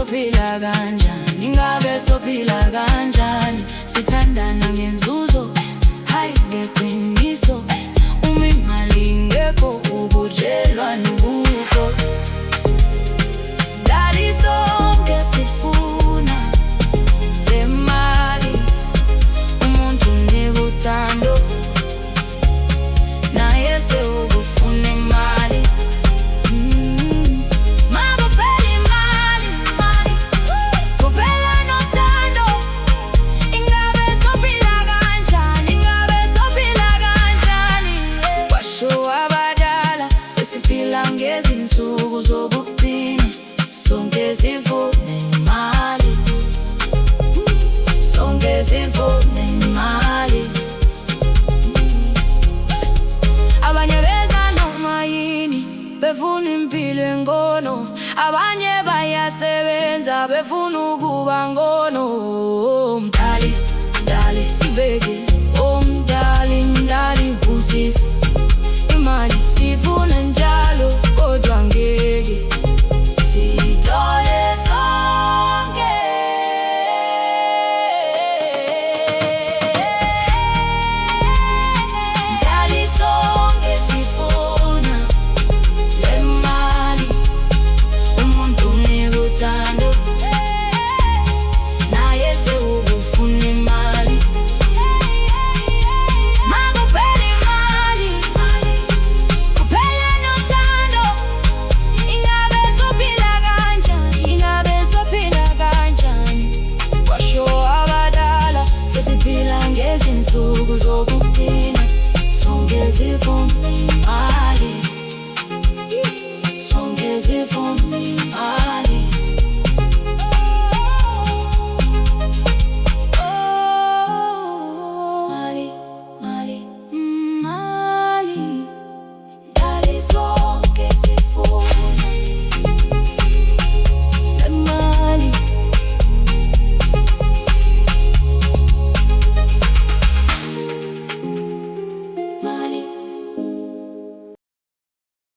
sophila kanjani, ngabe sophila kanjani? Sithandana ngenzuzo, hayi ngeqiniso. Uma imali ingekho ubudlelwano bukho. Dali sonke sifuna le mali, umuntu unika uthando, naye sewufuna imali. Makuphela imali, kuphela nothando. Ingabe sophila kanjani, ingabe sophila kanjani? Basho abadala sesiphila ngezinsuku zokugcina, sonke sifuna imali, sonke sifuna imali. Abanye beza noma yini befuna impilo engono, abanye bayasebenza befuna ukuba ngono. Mdali, mdali sibeke, oh mdali, mdali kusisi, imali sifuna